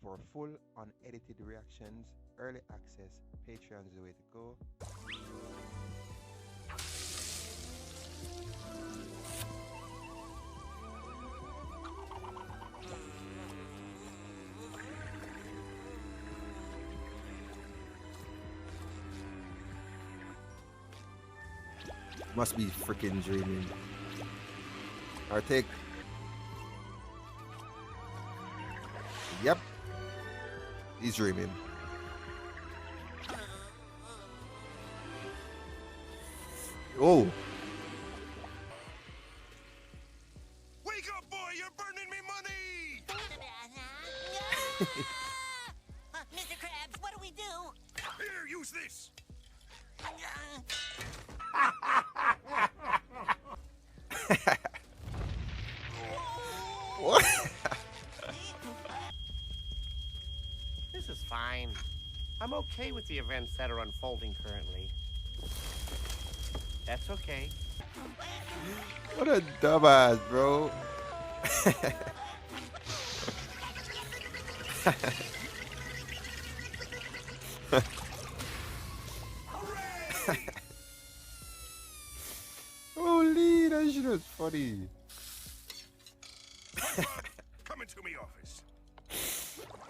For full unedited reactions, early access, Patreon's the way to go. Must be freaking dreaming. Or take. Yep. He's dreaming. Oh. Wake up, boy! You're burning me money! Mr. Krabs, what do we do? Here, use this! What? This is fine. I'm okay with the events that are unfolding currently. That's okay. What a dumbass, bro. Holy, that shit was funny. Come into me office.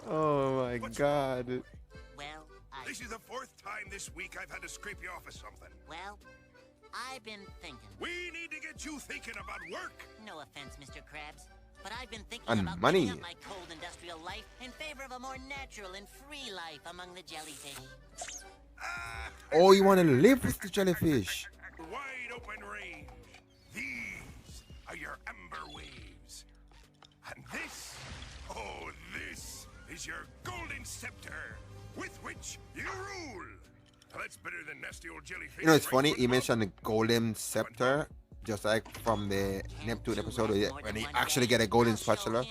Oh my god. Well, This is the fourth time this week I've had to scrape you off of something. well, I've been thinking. We need to get you thinking about work. No offense, Mr. Krabs, but I've been thinking And about money. giving up my cold industrial life in favor of a more natural and free life among the jellyfish. Oh, you want to live with the jellyfish? Wide open range. These are your amber waves. And this, oh, this is your golden scepter with which you rule. Now, that's better than nasty old jellyfish. You know, it's funny. right, He SpongeBob? mentioned the golden scepter, just like from the Neptune episode when he actually get a golden spatula.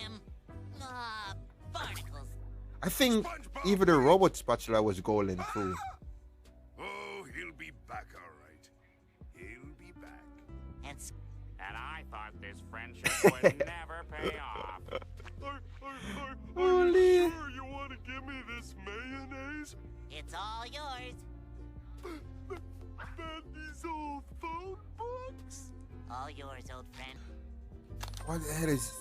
Ah, barnacles. I think even the robot spatula was golden too. Oh, he'll be back, all right. He'll be back. And And I thought this friendship would never pay off. Holy. You want to give me this mayonnaise? it's all yours. And these old phone books? All yours, old friend. What the hell is?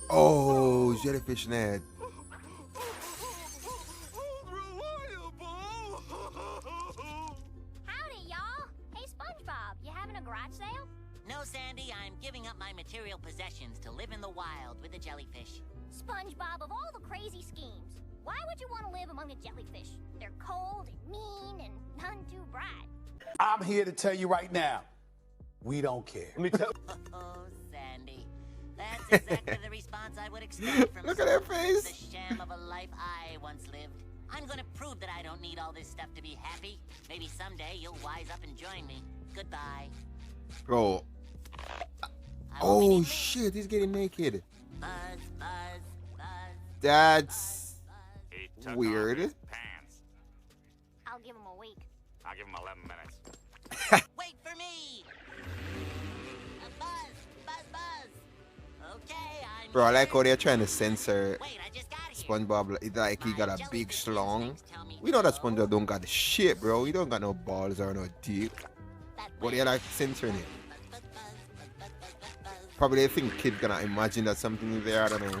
Oh, jellyfish net. Howdy, y'all. Hey, SpongeBob, you having a garage sale? No, Sandy, I'm giving up my material possessions to live in the wild with the jellyfish. SpongeBob, of all the crazy schemes, why would you want to live among the jellyfish? They're cold and mean and none too bright. I'm here to tell you right now, we don't care. Oh, Sandy. That's exactly the response I would expect from Look at her someone who's face. the sham of a life I once lived. I'm gonna prove that I don't need all this stuff to be happy. Maybe someday you'll wise up and join me. Goodbye. Bro. I won't be Oh needing shit, he's getting naked. Buzz, buzz, buzz. That's He took Weird. off his pants. I'll give him a week. I'll give him 11 minutes. Wait for me! Buzz, buzz, buzz. Okay, I'm Bro, I like here. how they're trying to censor Wait, I just got here. SpongeBob. It's like he got a My big jellyfish schlong. instincts tell me We know that no. SpongeBob don't got shit, bro. He don't got no balls or no dick. But they're like censoring it. Buzz, buzz, buzz, buzz, buzz, buzz, buzz. Probably they think kids gonna imagine that something is there. I don't know.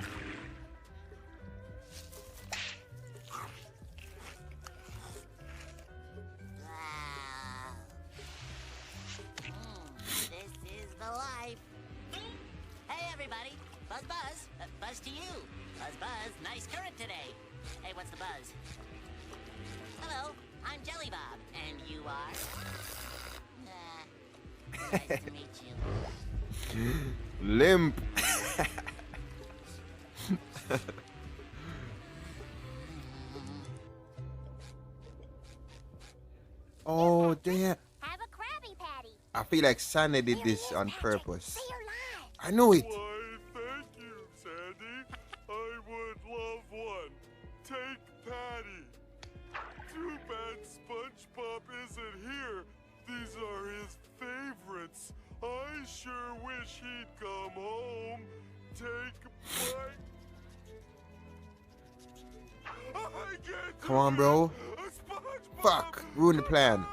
Wow. This is the life. Hey, everybody. Buzz, buzz. Buzz to you. Buzz, buzz. Nice current today. Hey, what's the buzz? Hello, I'm Jelly Bob. And you are? Nice to meet you. Limp. Oh damn! Have a Krabby Patty. I feel like Sandy did There he this is, on Patrick. purpose. Say your line. I know it. Why, thank you, Sandy. I would love one. Take Patty. Too bad SpongeBob isn't here. These are his favorites. I sure wish he'd come home. Take my... Come on, bro. Fuck. Ruin the plan.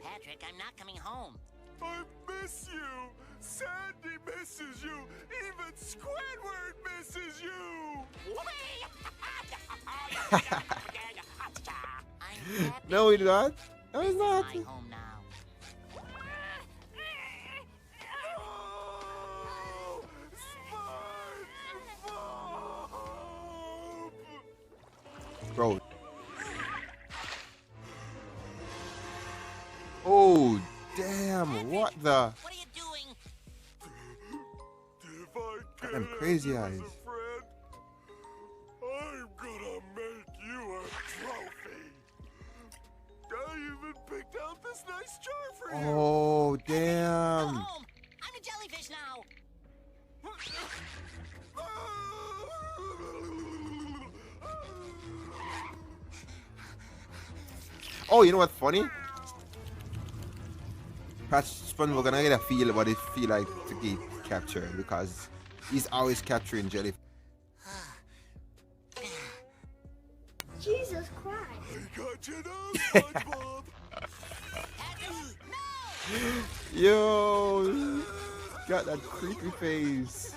Patrick, I'm not coming home. I miss you. Sandy misses you. Even Squidward misses you. I'm happy No, he's not. No, he's this not. is my home now. Bro. Oh, damn. What the? What are you doing? If I Got them get crazy you as eyes. a friend, I'm gonna make you a trophy. I even picked out this nice jar for you. Oh, Go damn. home. I'm a jellyfish now. Oh, you know what's funny? Perhaps Spongebob gonna get a feel what it feel like to get captured because he's always capturing jellyfish. Jesus Christ. I got you now, SpongeBob. Yo, got that creepy face.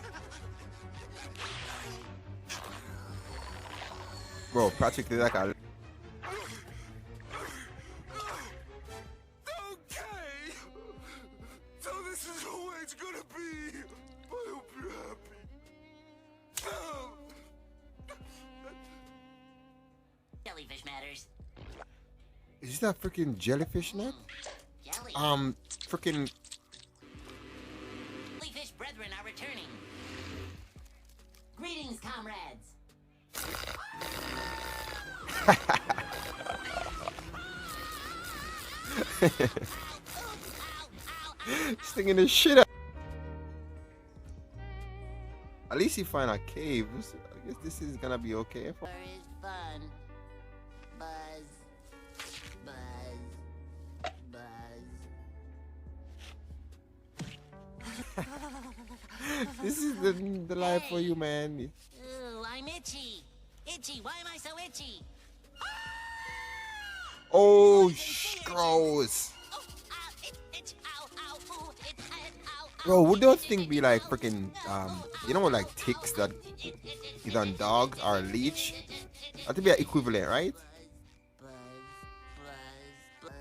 Bro, practically like a. Okay. So this is the way it's gonna be. I hope you're happy. Jellyfish matters. Is that freaking jellyfish net? Jelly. Freaking. Jellyfish brethren are returning. Greetings, comrades. Stinging the shit out. At least you find a cave. I guess this is gonna be okay. Where is fun? Buzz. Buzz. Buzz. This is the life for you, man. Ooh, I'm itchy. Itchy. Why am I so itchy? Oh, gross. Oh, ow, itch, ow, ow, ooh, itch, ow, ow. Bro, would those things be like freaking you know what, like ticks that either on dogs or a leech? That would be an equivalent, right? Buzz, buzz,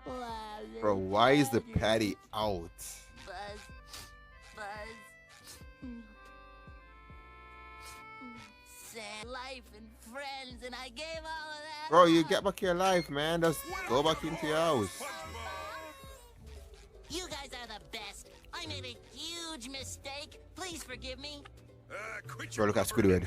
buzz. Bro, why is the patty out? Buzz, buzz. Sad life and friends, and I gave all of that. Bro, you up. get back your life, man. Just go back into your house. You guys are the best. I made a huge mistake. Please forgive me. Bro, look at Squidward.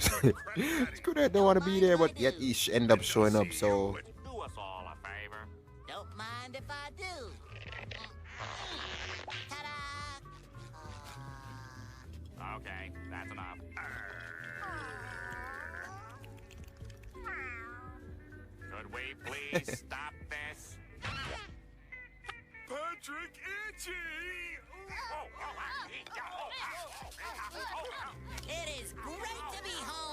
Squidward don't want to be there, but yet he end up showing up, so... Do us all a favor. Don't mind if I do. Ta-da! Okay, that's enough. Could we please stop this? Patrick Itchy. It is great to be home.